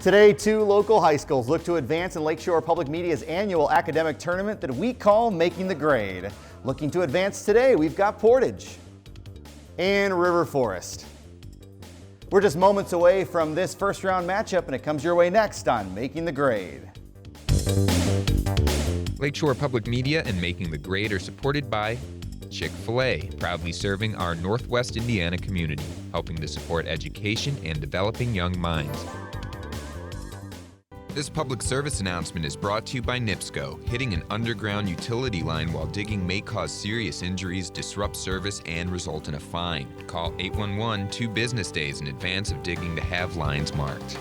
Today, two local high schools look to advance in Lakeshore Public Media's annual academic tournament that we call Making the Grade. Looking to advance today, we've got Portage and River Forest. We're just moments away from this first round matchup, and it comes your way next on Making the Grade. Lakeshore Public Media and Making the Grade are supported by Chick-fil-A, proudly serving our Northwest Indiana community, helping to support education and developing young minds. This public service announcement is brought to you by NIPSCO. Hitting an underground utility line while digging may cause serious injuries, disrupt service, and result in a fine. Call 811 2 business days in advance of digging to have lines marked.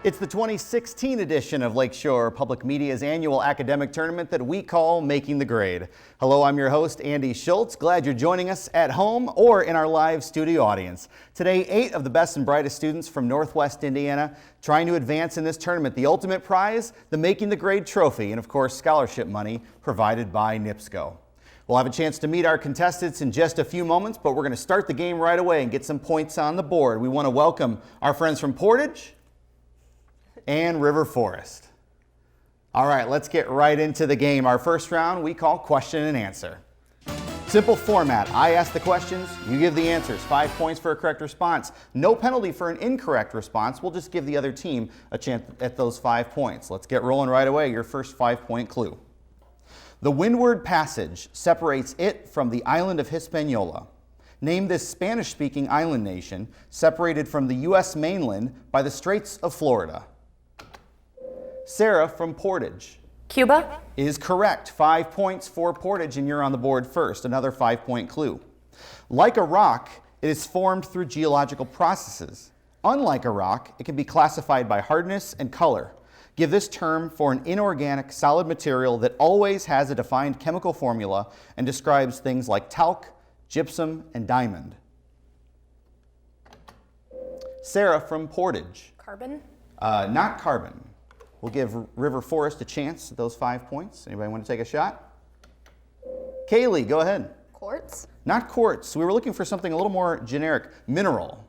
It's the 2016 edition of Lakeshore Public Media's annual academic tournament that we call Making the Grade. Hello, I'm your host, Andy Schultz. Glad you're joining us at home or in our live studio audience. Today, 8 of the best and brightest students from Northwest Indiana trying to advance in this tournament. The ultimate prize, the Making the Grade trophy, and of course, scholarship money provided by NIPSCO. We'll have a chance to meet our contestants in just a few moments, but we're going to start the game right away and get some points on the board. We want to welcome our friends from Portage and River Forest. All right, let's get right into the game. Our first round we call question and answer. Simple format. I ask the questions, you give the answers. 5 points for a correct response. No penalty for an incorrect response. We'll just give the other team a chance at those 5 points. Let's get rolling right away. Your first 5-point clue. The Windward Passage separates it from the island of Hispaniola. Name this Spanish-speaking island nation separated from the U.S. mainland by the Straits of Florida. Sarah from Portage. Cuba Is correct. 5 points for Portage, and you're on the board first. Another 5-point clue. Like a rock, it is formed through geological processes. Unlike a rock, it can be classified by hardness and color. Give this term for an inorganic solid material that always has a defined chemical formula and describes things like talc, gypsum, and diamond. Sarah from Portage. Carbon. Not carbon. We'll give River Forest a chance at those 5 points. Anybody want to take a shot? Kaylee, go ahead. Quartz. Not quartz. We were looking for something a little more generic. Mineral.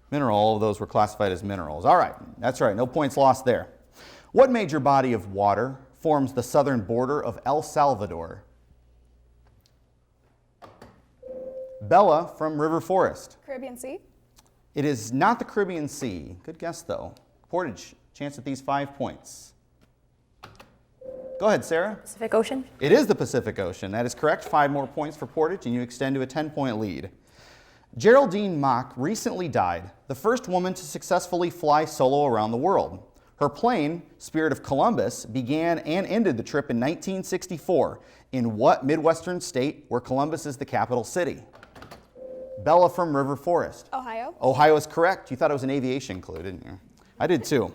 Mineral, all of those were classified as minerals. All right, that's right. No points lost there. What major body of water forms the southern border of El Salvador? Bella from River Forest. Caribbean Sea. It is not the Caribbean Sea. Good guess, though. Portage, chance at these 5 points. Go ahead, Sarah. Pacific Ocean. It is the Pacific Ocean. That is correct. 5 more points for Portage, and you extend to a 10-point lead. Geraldine Mock recently died, the first woman to successfully fly solo around the world. Her plane, Spirit of Columbus, began and ended the trip in 1964. In what Midwestern state where Columbus is the capital city? Bella from River Forest. Ohio. Ohio is correct. You thought it was an aviation clue, didn't you? I did too.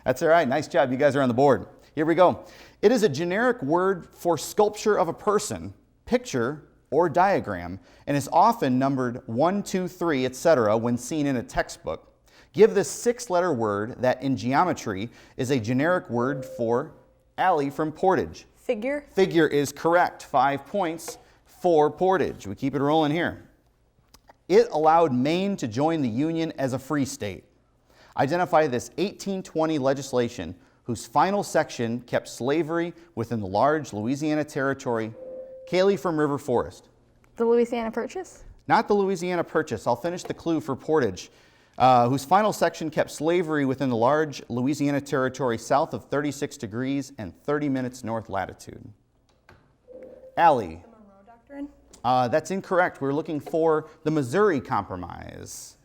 That's all right. Nice job. You guys are on the board. Here we go. It is a generic word for sculpture of a person, picture, or diagram, and is often numbered 1, 2, 3, etc. when seen in a textbook. Give this 6-letter word that in geometry is a generic word for Allie from Portage. Figure. Figure is correct. 5 points for Portage. We keep it rolling here. It allowed Maine to join the Union as a free state. Identify this 1820 legislation whose final section kept slavery within the large Louisiana territory. Kaylee from River Forest. The Louisiana Purchase. Not the Louisiana Purchase. I'll finish the clue for Portage. Whose final section kept slavery within the large Louisiana territory south of 36 degrees and 30 minutes north latitude. Allie. The Monroe Doctrine. That's incorrect. We're looking for the Missouri Compromise.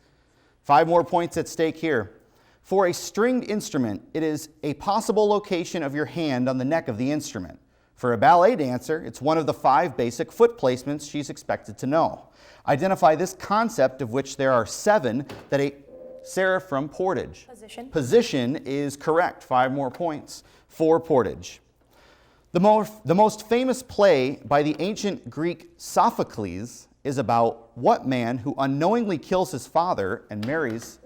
5 more points at stake here. For a stringed instrument, it is a possible location of your hand on the neck of the instrument. For a ballet dancer, it's one of the 5 basic foot placements she's expected to know. Identify this concept, of which there are 7, that Sarah from Portage. Position. Position is correct. 5 more points for Portage. The most famous play by the ancient Greek Sophocles is about what man who unknowingly kills his father and marries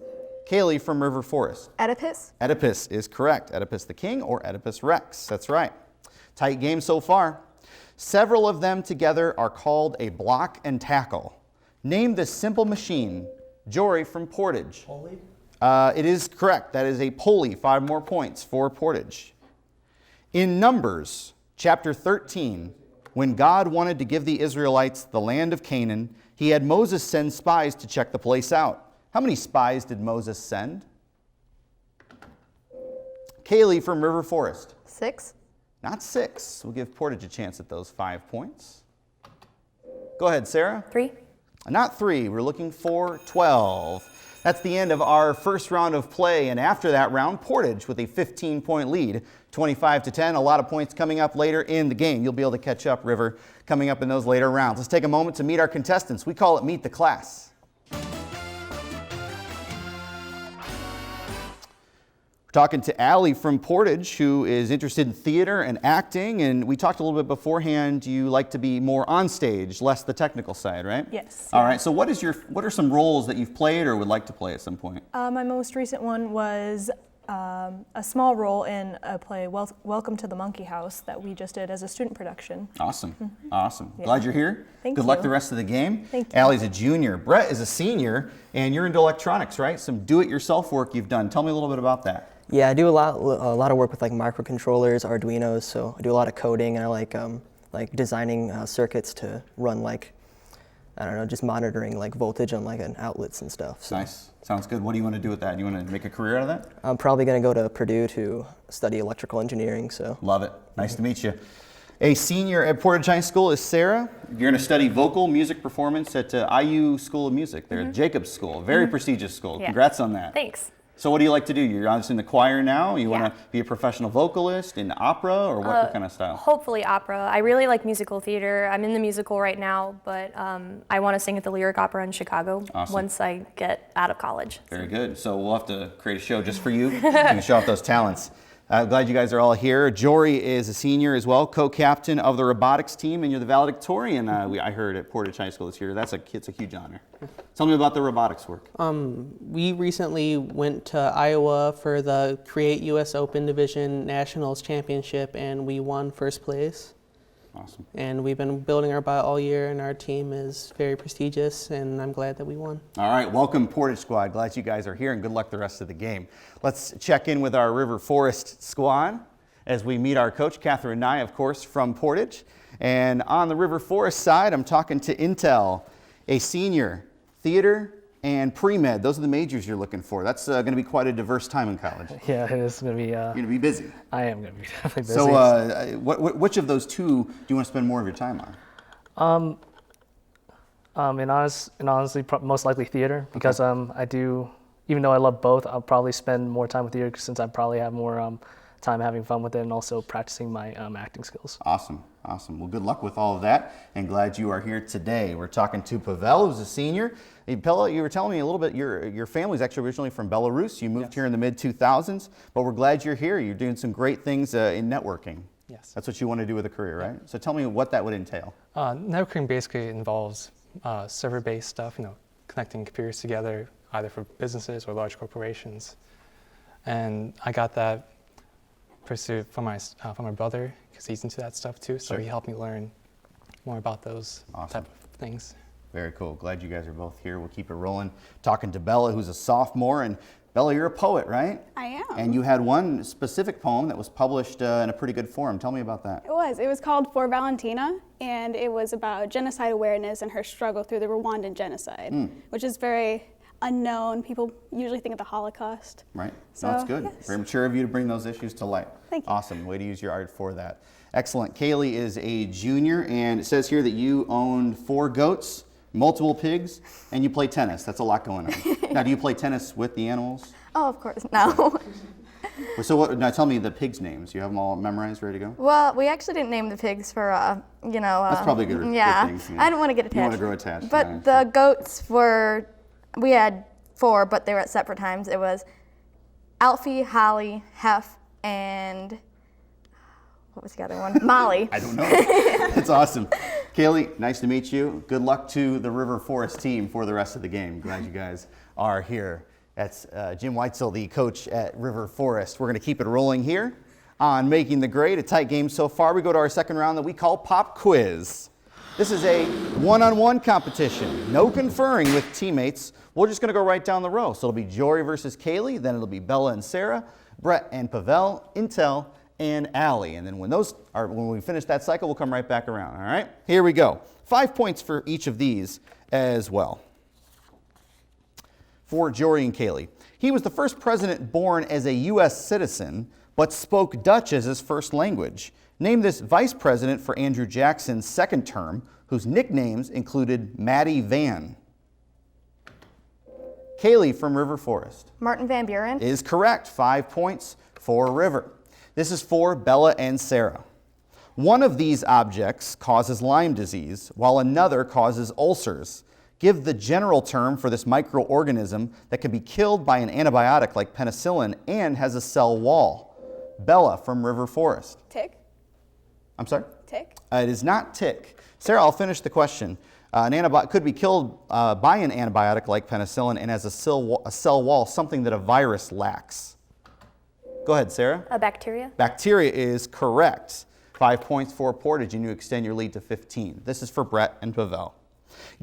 Kaylee from River Forest? Oedipus? Oedipus is correct. Oedipus the king or Oedipus Rex. That's right. Tight game so far. Several of them together are called a block and tackle. Name this simple machine. Jory from Portage. Pulley? It is correct. That is a pulley. 5 more points for Portage. In Numbers, chapter 13, when God wanted to give the Israelites the land of Canaan, he had Moses send spies to check the place out. How many spies did Moses send? Kaylee from River Forest. 6? Not 6. We'll give Portage a chance at those 5 points. Go ahead, Sarah. 3? Not 3. We're looking for 12. That's the end of our first round of play, and after that round, Portage with a 15-point lead, 25-10. A lot of points coming up later in the game. You'll be able to catch up, River, coming up in those later rounds. Let's take a moment to meet our contestants. We call it Meet the Class. Talking to Allie from Portage, who is interested in theater and acting, and we talked a little bit beforehand. You like to be more on stage, less the technical side, right? Yes. All right. So what are some roles that you've played or would like to play at some point? My most recent one was a small role in a play, Welcome to the Monkey House, that we just did as a student production. Awesome. Awesome. Glad you're here. Thank Good luck you. the rest of the game. Thank you. Allie's a junior. Brett is a senior, and you're into electronics, right? Some do-it-yourself work you've done. Tell me a little bit about that. Yeah, I do a lot of work with like microcontrollers, Arduinos. So I do a lot of coding, and I like designing circuits to run like, I don't know, just monitoring like voltage on like an outlets and stuff. So Nice. Sounds good. What do you want to do with that? Do you want to make a career out of that? I'm probably gonna go to Purdue to study electrical engineering. So Love it. Nice to meet you. A senior at Portage High School is Sarah. You're going to study vocal music performance at IU School of Music. They're at Jacobs School, very prestigious school. Yeah. Congrats on that. Thanks. So what do you like to do? You're obviously in the choir now. You Yeah. want to be a professional vocalist in opera, or what kind of style? Hopefully opera. I really like musical theater. I'm in the musical right now, but I want to sing at the Lyric Opera in Chicago Awesome. once I get out of college. Very good. So we'll have to create a show just for you. You can show off those talents. Glad you guys are all here. Jory is a senior as well, co-captain of the robotics team, and you're the valedictorian. I heard at Portage High School this year. It's a huge honor. Tell me about the robotics work. We recently went to Iowa for the Create US Open Division Nationals Championship, and we won first place. Awesome. And we've been building our bot all year, and our team is very prestigious, and I'm glad that we won. All right, welcome Portage squad. Glad you guys are here, and good luck the rest of the game. Let's check in with our River Forest squad as we meet our coach, Catherine Nye, of course, from Portage. And on the River Forest side, I'm talking to Intel, a senior, theater, and pre-med. Those are the majors you're looking for. That's going to be quite a diverse time in college. Yeah, it is going to be. You're going to be busy. I am going to be definitely busy. So which of those two do you want to spend more of your time on? Honestly, most likely theater, because I do, even though I love both, I'll probably spend more time with theater since I probably have more time having fun with it and also practicing my acting skills. Awesome, awesome. Well, good luck with all of that, and glad you are here today. We're talking to Pavel, who's a senior. Hey, Pavel, you were telling me a little bit, your family's actually originally from Belarus. You moved here in the mid-2000s, but we're glad you're here. You're doing some great things in networking. Yes. That's what you want to do with a career, right? So tell me what that would entail. Networking basically involves server-based stuff, connecting computers together, either for businesses or large corporations. And I got that pursuit from my brother, because he's into that stuff too. So Sure. he helped me learn more about those Awesome. type of things. Very cool. Glad you guys are both here. We'll keep it rolling. Talking to Bella, who's a sophomore. And Bella, you're a poet, right? I am. And you had one specific poem that was published in a pretty good form. Tell me about that. It was called For Valentina, and it was about genocide awareness and her struggle through the Rwandan genocide, which is very unknown. People usually think of the Holocaust. Right. So, No, that's good. yes. Very mature of you to bring those issues to light. Thank you. Awesome. Way to use your art for that. Excellent. Kaylee is a junior, and it says here that you owned 4 goats, multiple pigs, and you play tennis. That's a lot going on. Now, do you play tennis with the animals? Oh, of course, no. So now tell me the pigs' names. You have them all memorized, ready to go? Well, we actually didn't name the pigs for, That's probably good. Good Yeah, things, I didn't want to get attached. You want to grow attached. But yeah. the goats we had 4, but they were at separate times. It was Alfie, Holly, Hef, and What was the other one? Molly. I don't know. That's awesome. Kaylee, nice to meet you. Good luck to the River Forest team for the rest of the game. Glad you guys are here. That's Jim Weitzel, the coach at River Forest. We're going to keep it rolling here on Making the Grade. A tight game so far. We go to our second round that we call Pop Quiz. This is a one-on-one competition. No conferring with teammates. We're just going to go right down the row. So it'll be Jory versus Kaylee. Then it'll be Bella and Sarah, Brett and Pavel, Intel, and Allie. And then when we finish that cycle, we'll come right back around, all right? Here we go. 5 points for each of these as well. For Jory and Kaylee. He was the first president born as a U.S. citizen, but spoke Dutch as his first language. Name this vice president for Andrew Jackson's second term, whose nicknames included Matty Van. Kaylee from River Forest. Martin Van Buren. Is correct. 5 points for River. This is for Bella and Sarah. One of these objects causes Lyme disease, while another causes ulcers. Give the general term for this microorganism that can be killed by an antibiotic like penicillin and has a cell wall. Bella from River Forest. Tick. I'm sorry? Tick. It is not tick. Sarah, I'll finish the question. An antibiotic could be killed by an antibiotic like penicillin and has a cell wall, something that a virus lacks. Go ahead, Sarah. A bacteria. Bacteria is correct. 5 points for Portage, and you extend your lead to 15. This is for Brett and Pavel.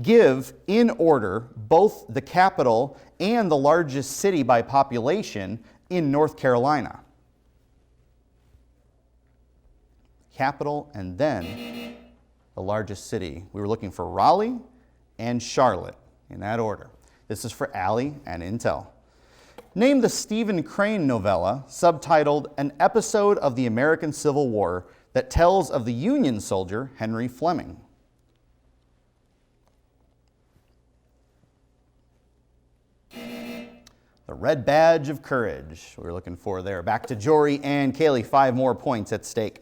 Give, in order, both the capital and the largest city by population in North Carolina. Capital and then the largest city. We were looking for Raleigh and Charlotte in that order. This is for Allie and Intel. Name the Stephen Crane novella subtitled An Episode of the American Civil War that tells of the Union soldier Henry Fleming. The Red Badge of Courage. We were looking for there. Back to Jory and Kaylee. 5 more points at stake.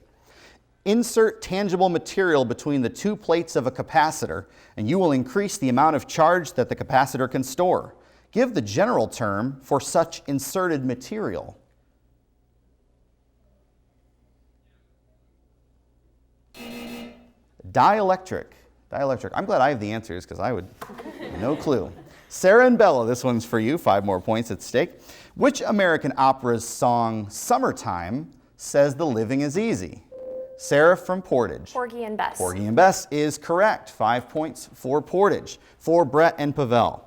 Insert tangible material between the two plates of a capacitor, and you will increase the amount of charge that the capacitor can store. Give the general term for such inserted material. Dielectric. Dielectric. I'm glad I have the answers because I would no clue. Sarah and Bella, this one's for you. 5 more points at stake. Which American opera's song Summertime says the living is easy? Sarah from Portage. Porgy and Bess. Porgy and Bess is correct. 5 points for Portage. For Brett and Pavel.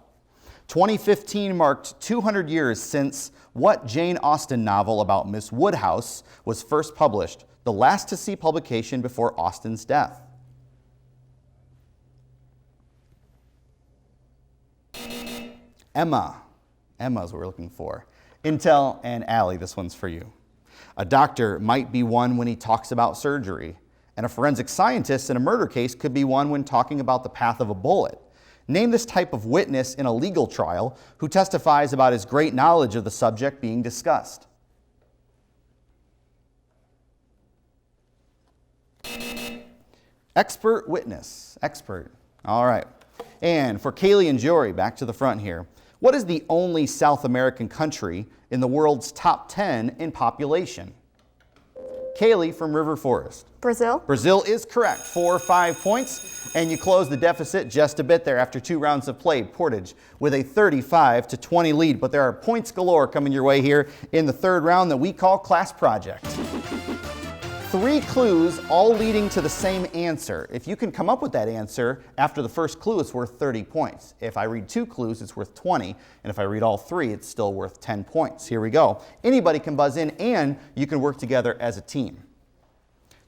2015 marked 200 years since what Jane Austen novel about Miss Woodhouse was first published, the last to see publication before Austen's death? Emma. Emma's what we're looking for. Intel and Allie, this one's for you. A doctor might be one when he talks about surgery, and a forensic scientist in a murder case could be one when talking about the path of a bullet. Name this type of witness in a legal trial who testifies about his great knowledge of the subject being discussed. Expert witness. Expert. All right. And for Kaylee and Jory, back to the front here. What is the only South American country in the world's top 10 in population? Kaylee from River Forest. Brazil. Brazil is correct. 4 or 5 points, and you close the deficit just a bit there after 2 rounds of play. Portage with a 35-20 lead, but there are points galore coming your way here in the third round that we call Class Project. 3 clues, all leading to the same answer. If you can come up with that answer after the first clue, it's worth 30 points. If I read 2 clues, it's worth 20. And if I read all 3, it's still worth 10 points. Here we go. Anybody can buzz in, and you can work together as a team.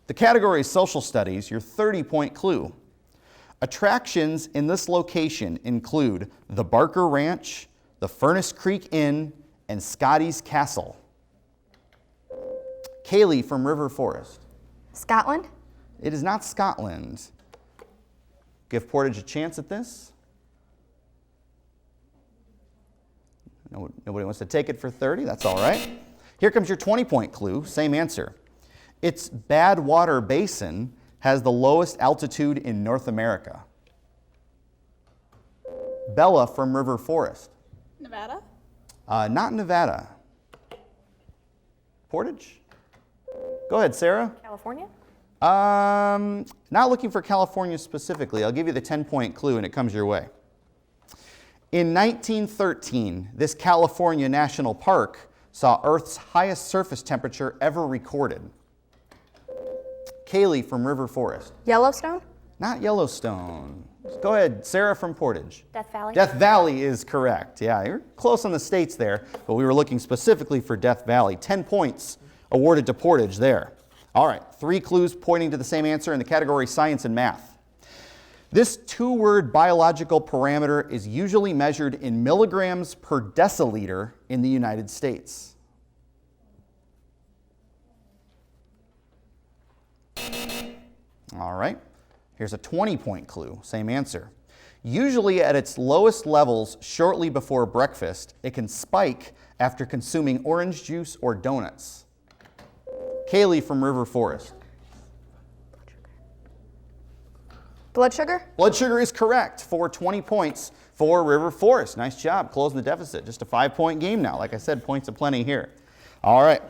The category is social studies, your 30-point clue. Attractions in this location include the Barker Ranch, the Furnace Creek Inn, and Scotty's Castle. Kaylee from River Forest. Scotland. It is not Scotland. Give Portage a chance at this. Nobody wants to take it for 30. That's all right. Here comes your 20-point clue. Same answer. Its Badwater Basin has the lowest altitude in North America. Bella from River Forest. Nevada? Not Nevada. Portage? Go ahead, Sarah. California? Not looking for California specifically. I'll give you the 10-point clue and it comes your way. In 1913, this California national park saw Earth's highest surface temperature ever recorded. Kaylee from River Forest. Yellowstone? Not Yellowstone. Go ahead, Sarah from Portage. Death Valley? Death Valley is correct. Yeah, you're close on the states there, but we were looking specifically for Death Valley. 10 points awarded to Portage there. All right, 3 clues pointing to the same answer in the category science and math. This 2-word biological parameter is usually measured in milligrams per deciliter in the United States. All right, here's a 20-point clue, same answer. Usually at its lowest levels shortly before breakfast, it can spike after consuming orange juice or donuts. Kaylee from River Forest. Blood sugar? Blood sugar is correct for 20 points for River Forest. Nice job closing the deficit. Just a 5-point game now. Like I said, points aplenty here. All right,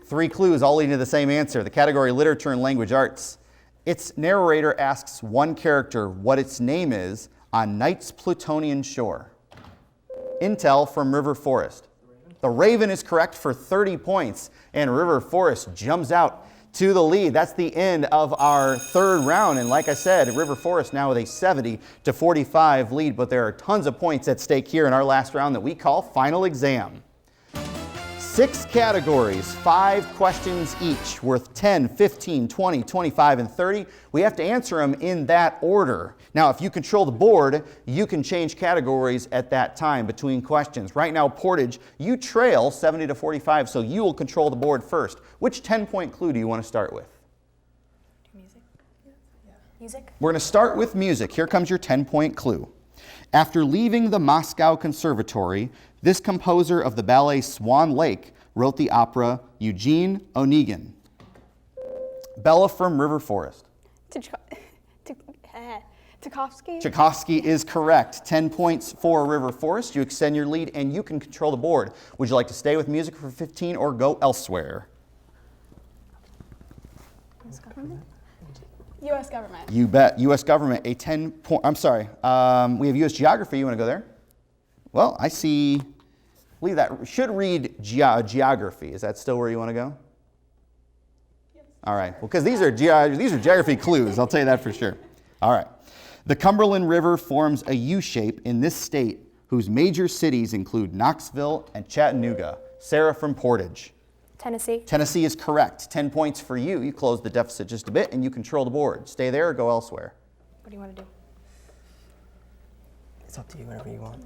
3 clues all leading to the same answer. The category literature and language arts. Its narrator asks one character what its name is on night's Plutonian shore. Intel from River Forest. The Raven is correct for 30 points, and River Forest jumps out to the lead. That's the end of our 3rd round, and like I said, River Forest now with a 70-45 lead, but there are tons of points at stake here in our last round that we call Final Exam. 6 categories, 5 questions each, worth 10, 15, 20, 25, and 30. We have to answer them in that order. Now, if you control the board, you can change categories at that time between questions. Right now, Portage, you trail 70-45, so you will control the board first. Which 10-point clue do you want to start with? Music? Music? We're going to start with music. Here comes your 10-point clue. After leaving the Moscow Conservatory, this composer of the ballet Swan Lake wrote the opera Eugene Onegin. Bella from River Forest. Tchaikovsky? Tchaikovsky is correct. 10 points for River Forest. You extend your lead and you can control the board. Would you like to stay with music for 15 or go elsewhere? U.S. government. You bet. U.S. government, a 10-point, I'm sorry. We have U.S. geography. You want to go there? Well, I see, believe that should read geography. Is that still where you want to go? Yes. All right. Well, because these are geography clues. I'll tell you that for sure. All right. The Cumberland River forms a U shape in this state, whose major cities include Knoxville and Chattanooga. Sarah from Portage. Tennessee. Tennessee is correct. 10 points for you. You close the deficit just a bit and you control the board. Stay there or go elsewhere. What do you want to do? It's up to you, whatever you want.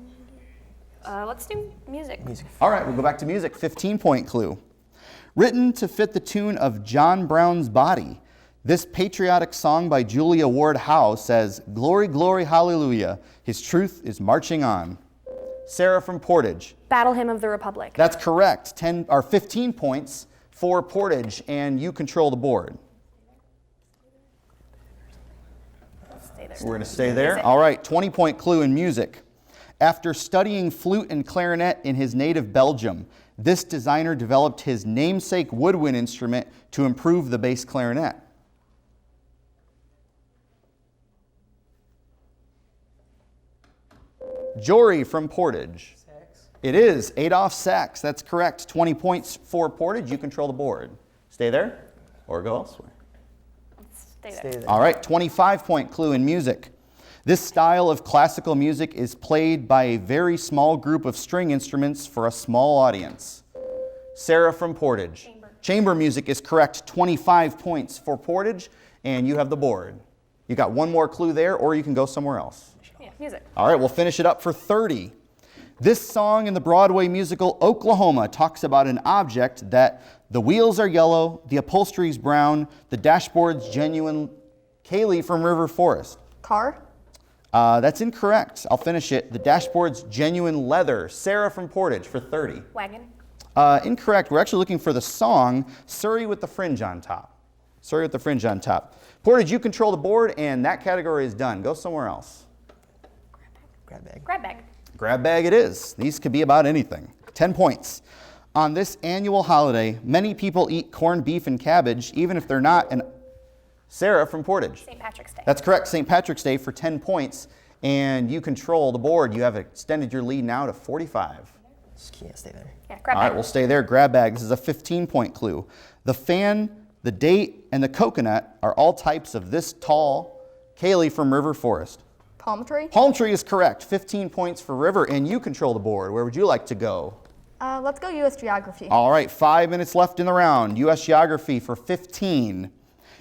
Let's do music. All right, we'll go back to music. 15-point clue. Written to fit the tune of John Brown's Body, this patriotic song by Julia Ward Howe says, "Glory, glory, hallelujah, his truth is marching on." Sarah from Portage. Battle Hymn of the Republic. That's correct. 15 points for Portage, and you control the board. Stay there. We're going to stay there. All right, 20-point clue in music. After studying flute and clarinet in his native Belgium, this designer developed his namesake woodwind instrument to improve the bass clarinet. Jory from Portage. Sax. It is Adolph Sax. That's correct. 20 points for Portage. You control the board. Stay there or go elsewhere. Stay there. All right, 25-point clue in music. This style of classical music is played by a very small group of string instruments for a small audience. Sarah from Portage. Chamber music is correct. 25 points for Portage, and you have the board. You got one more clue there, or you can go somewhere else. Yeah, music. All right, we'll finish it up for 30. This song in the Broadway musical Oklahoma talks about an object that the wheels are yellow, the upholstery's brown, the dashboard's genuine. Kaylee from River Forest. Car? That's incorrect. I'll finish it. The dashboard's genuine leather. Sarah from Portage for 30. Wagon. Incorrect. We're actually looking for the song Surrey with the Fringe on Top. Surrey with the Fringe on Top. Portage, you control the board, and that category is done. Go somewhere else. Grab bag. Grab bag. Grab bag it is. These could be about anything. 10 points. On this annual holiday, many people eat corned beef and cabbage, even if they're not an... Sarah from Portage. St. Patrick's Day. That's correct, St. Patrick's Day for 10 points, and you control the board. You have extended your lead now to 45. Just can't stay there. Yeah, grab All right, bag. we'll stay there. Grab bag. This is a 15-point clue. The fan, the date, and the coconut are all types of this tall. Kaylee from River Forest. Palm tree. Palm tree is correct. 15 points for River, and you control the board. Where would you like to go? Let's go U.S. geography. All right, 5 minutes left in the round. U.S. geography for 15.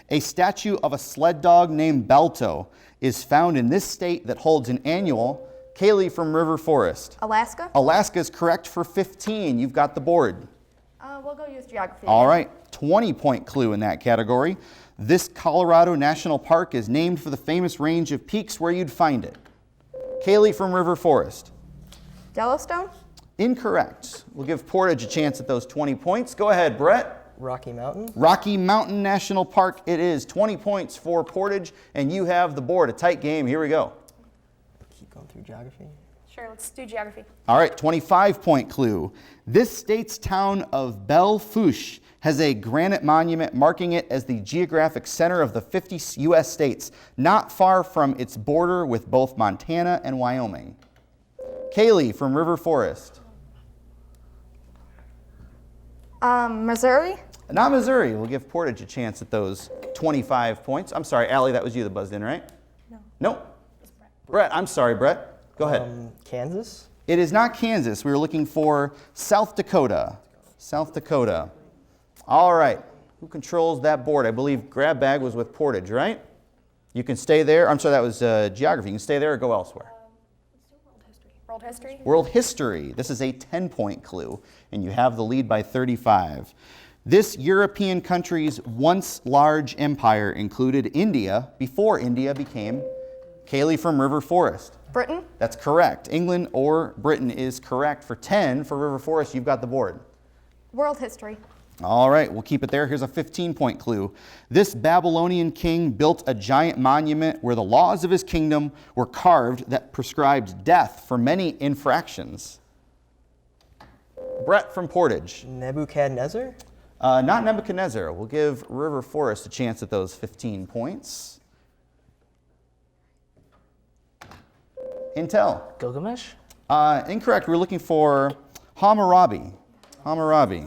A statue of a sled dog named Balto is found in this state that holds an annual. Kaylee from River Forest. Alaska. Alaska is correct for 15. You've got the board. We'll go U.S. geography. All right, 20-point clue in that category. This Colorado National Park is named for the famous range of peaks where you'd find it. Kaylee from River Forest. Yellowstone. Incorrect. We'll give Portage a chance at those 20 points. Go ahead, Brett. Rocky Mountain. Rocky Mountain National Park it is. 20 points for Portage, and you have the board. A tight game. Here we go. Keep going through geography. Sure, let's do geography. All right, 25-point clue. This state's town of Belle Fourche has a granite monument marking it as the geographic center of the 50 U.S. states, not far from its border with both Montana and Wyoming. Kaylee from River Forest. Missouri. Not Missouri. We'll give Portage a chance at those 25 points. I'm sorry, Allie, that was you that buzzed in, right? No. Nope. Brett, I'm sorry, Brett. Go ahead. Kansas. It is not Kansas. We were looking for South Dakota. South Dakota. All right. Who controls that board? I believe grab bag was with Portage, right? You can stay there. I'm sorry, that was geography. You can stay there or go elsewhere. World history. World history. This is a 10-point clue, and you have the lead by 35. This European country's once large empire included India before India became. Kaylee from River Forest. Britain. That's correct. England or Britain is correct. For 10 for River Forest, you've got the board. World history. All right, we'll keep it there. Here's a 15-point clue. This Babylonian king built a giant monument where the laws of his kingdom were carved that prescribed death for many infractions. Brett from Portage. Nebuchadnezzar. Not Nebuchadnezzar. We'll give River Forest a chance at those 15 points. Intel. Gilgamesh? Incorrect. We're looking for Hammurabi. Hammurabi.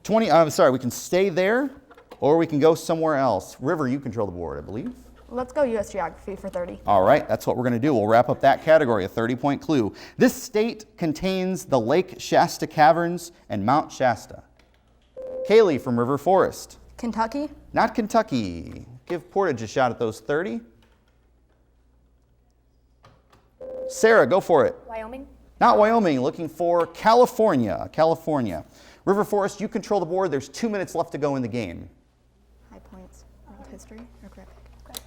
20. I'm sorry. We can stay there, or we can go somewhere else. River, you control the board, I believe. Let's go U.S. geography for 30. All right. That's what we're going to do. We'll wrap up that category. A 30-point clue. This state contains the Lake Shasta Caverns and Mount Shasta. Kaylee from River Forest. Kentucky. Not Kentucky. Give Portage a shot at those 30. Sarah, go for it. Wyoming. Not Wyoming, looking for California. California. River Forest, you control the board. There's 2 minutes left to go in the game. High points. World history or grab bag?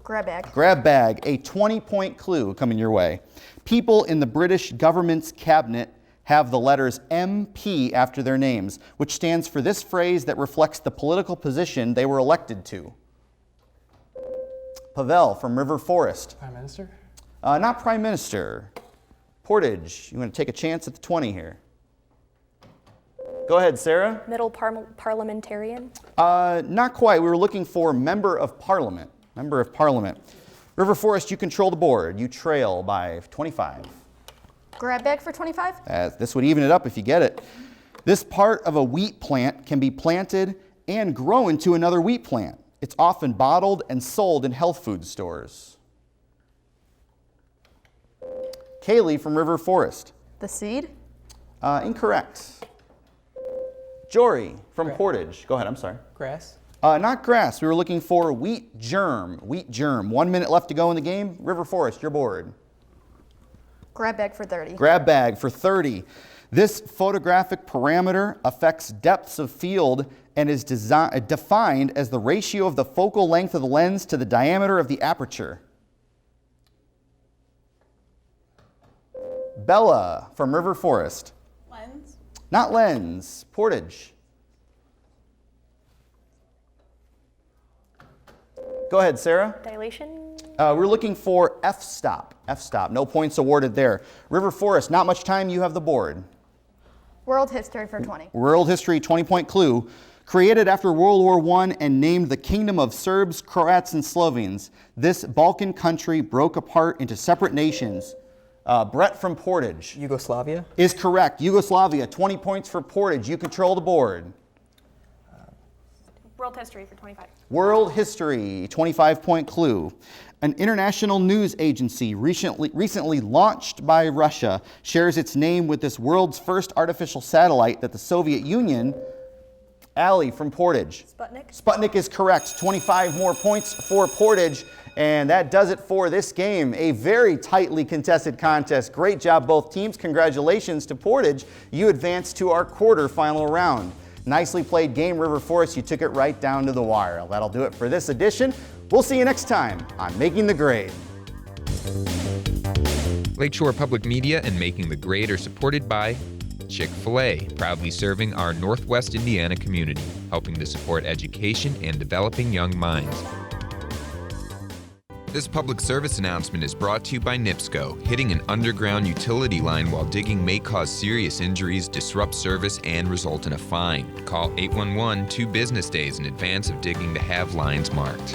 Grab bag. Grab bag, a 20-point clue coming your way. People in the British government's cabinet have the letters MP after their names, which stands for this phrase that reflects the political position they were elected to. Pavel from River Forest. Prime Minister? Not Prime Minister. Portage, you want to take a chance at the 20 here? Go ahead, Sarah. Middle parliamentarian. Not quite. We were looking for Member of Parliament. Member of Parliament. River Forest, you control the board. You trail by 25. Grab bag for 25. This would even it up if you get it. This part of a wheat plant can be planted and grow into another wheat plant. It's often bottled and sold in health food stores. Kaylee from River Forest. The seed. Incorrect. Jory from Portage. Go ahead, I'm sorry. Grass. Not grass. We were looking for wheat germ. Wheat germ. 1 minute left to go in the game. River Forest, your board. Grab bag for 30. Grab bag for 30. This photographic parameter affects depths of field and is defined as the ratio of the focal length of the lens to the diameter of the aperture. Bella from River Forest. Lens. Not lens. Portage. Go ahead, Sarah. Dilation. We're looking for f-stop. F-stop. No points awarded there. River Forest, not much time. You have the board. World history for 20. World history, 20-point clue. Created after World War I and named the Kingdom of Serbs, Croats, and Slovenes, this Balkan country broke apart into separate nations. Brett from Portage. Yugoslavia? Is correct. Yugoslavia, 20 points for Portage. You control the board. World history for 25. World history, 25-point clue. An international news agency recently launched by Russia shares its name with this world's first artificial satellite that the Soviet Union. Allie from Portage. Sputnik. Sputnik is correct. 25 more points for Portage. And that does it for this game. A very tightly contested contest. Great job, both teams. Congratulations to Portage. You advanced to our quarterfinal round. Nicely played game, River Forest. You took it right down to the wire. That'll do it for this edition. We'll see you next time on Making the Grade. Lakeshore Public Media and Making the Grade are supported by Chick-fil-A, proudly serving our Northwest Indiana community, helping to support education and developing young minds. This public service announcement is brought to you by NIPSCO. Hitting an underground utility line while digging may cause serious injuries, disrupt service, and result in a fine. Call 811 2 business days in advance of digging to have lines marked.